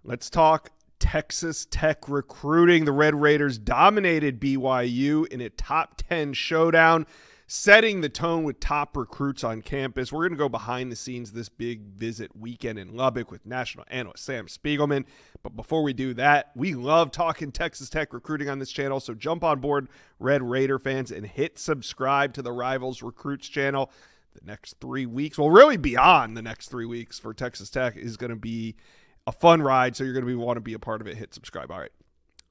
Let's talk Texas Tech recruiting. The Red Raiders dominated BYU in a top 10 showdown, setting the tone with top recruits on campus. We're going to go behind the scenes this big visit weekend in Lubbock with national analyst Sam Spiegelman. But before we do that, we love talking Texas Tech recruiting on this channel, so jump on board, Red Raider fans, and hit subscribe to the Rivals Recruits channel. The next 3 weeks, well, really beyond the next 3 weeks for Texas Tech, is going to be a fun ride, so you're going to want to be a part of it. Hit subscribe. All right,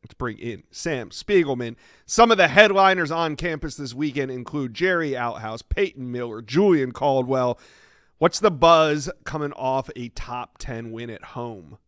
let's bring in Sam Spiegelman. Some of the headliners on campus this weekend include Jerry Outhouse, Peyton Miller, Julian Caldwell. What's the buzz coming off a top 10 win at home?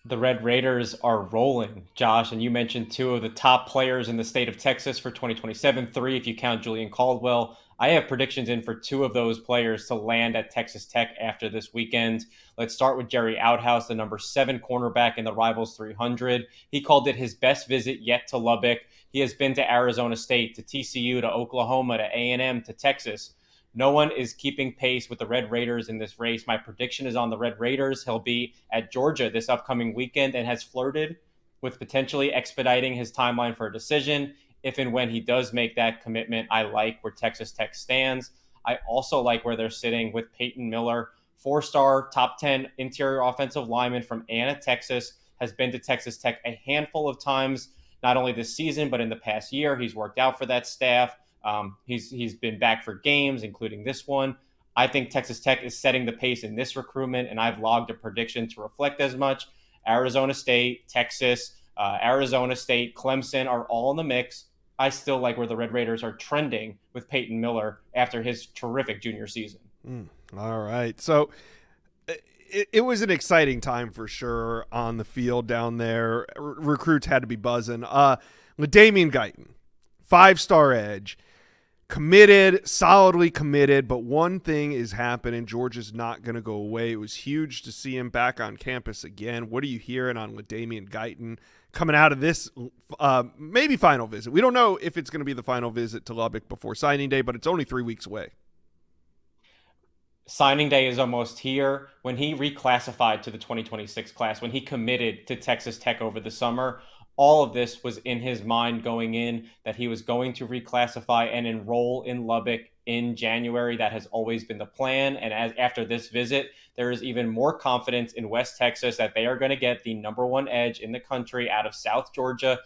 The Red Raiders are rolling, Josh, and you mentioned two of the top players in the state of Texas for 2027, three if you count Julian Caldwell. I have predictions in for two of those players to land at Texas Tech after this weekend. Let's start with Jerry Outhouse, the number 7 cornerback in the Rivals 300. He called it his best visit yet to Lubbock. He has been to Arizona State, to TCU, to Oklahoma, to A&M, to Texas. No one is keeping pace with the Red Raiders in this race. My prediction is on the Red Raiders. He'll be at Georgia this upcoming weekend and has flirted with potentially expediting his timeline for a decision. If and when he does make that commitment, I like where Texas Tech stands. I also like where they're sitting with Peyton Miller, 4-star, top 10 interior offensive lineman from Anna, Texas, has been to Texas Tech a handful of times, not only this season, but in the past year. He's worked out for that staff. He's been back for games, including this one. I think Texas Tech is setting the pace in this recruitment, and I've logged a prediction to reflect as much. Arizona State, Texas, Arizona State, Clemson are all in the mix. I still like where the Red Raiders are trending with Peyton Miller after his terrific junior season. All right. So it was an exciting time for sure on the field down there. Recruits had to be buzzing. LaDainian Guyton, 5-star edge, committed, solidly committed, but one thing is happening. Georgia's not going to go away. It was huge to see him back on campus again. What are you hearing on LaDainian Guyton coming out of this maybe final visit? We don't know if it's going to be the final visit to Lubbock before signing day, but it's only 3 weeks away. Signing day is almost here. When he reclassified to the 2026 class, when he committed to Texas Tech over the summer, all of this was in his mind going in, that he was going to reclassify and enroll in Lubbock in January. That has always been the plan. And after this visit, there is even more confidence in West Texas that they are going to get the number 1 edge in the country out of South Georgia.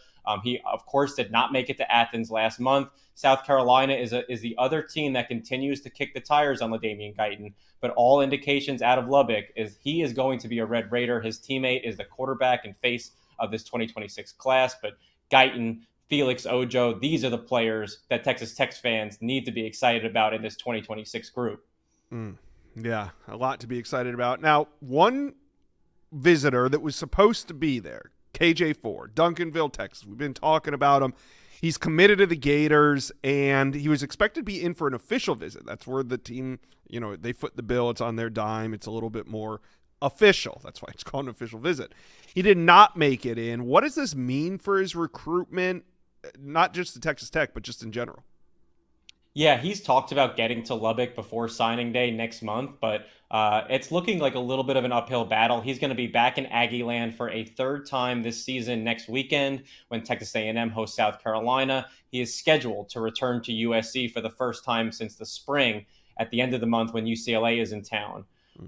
He, of course, did not make it to Athens last month. South Carolina is the other team that continues to kick the tires on LaDainian Guyton. But all indications out of Lubbock is he is going to be a Red Raider. His teammate is the quarterback and face of this 2026 class. But Guyton, Felix Ojo, these are the players that Texas Tech fans need to be excited about in this 2026 group. Yeah, a lot to be excited about. Now, one visitor that was supposed to be there, KJ Ford, Duncanville, Texas. We've been talking about him. He's committed to the Gators, and he was expected to be in for an official visit. That's where the team, they foot the bill. It's on their dime. It's a little bit more official. That's why it's called an official visit. He did not make it in. What does this mean for his recruitment, not just to Texas Tech, but just in general? Yeah, he's talked about getting to Lubbock before signing day next month, but it's looking like a little bit of an uphill battle. He's going to be back in Aggie land for a third time this season next weekend when Texas A&M hosts South Carolina. He is scheduled to return to USC for the first time since the spring at the end of the month when UCLA is in town.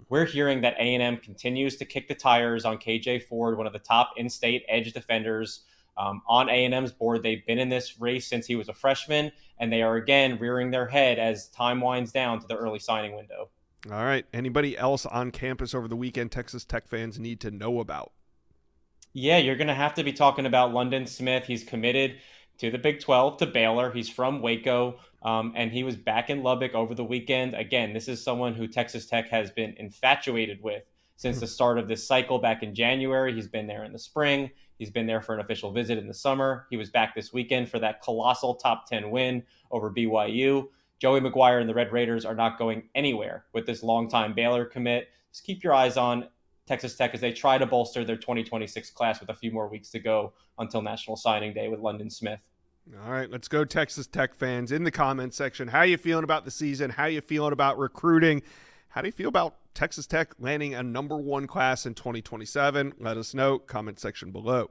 We're hearing that A&M continues to kick the tires on KJ Ford, one of the top in-state edge defenders on A&M's board. They've been in this race since he was a freshman, and they are again rearing their head as time winds down to the early signing window. All right. Anybody else on campus over the weekend Texas Tech fans need to know about? Yeah, you're going to have to be talking about London Smith. He's committed to the Big 12, to Baylor. He's from Waco, and he was back in Lubbock over the weekend. Again, this is someone who Texas Tech has been infatuated with since the start of this cycle back in January. He's been there in the spring. He's been there for an official visit in the summer. He was back this weekend for that colossal top 10 win over BYU. Joey McGuire and the Red Raiders are not going anywhere with this longtime Baylor commit. Just keep your eyes on Texas Tech as they try to bolster their 2026 class with a few more weeks to go until National Signing Day with London Smith. All right, let's go Texas Tech fans in the comments section. How you feeling about the season? How you feeling about recruiting? How do you feel about Texas Tech landing a number 1 class in 2027? Let us know. Comment section below.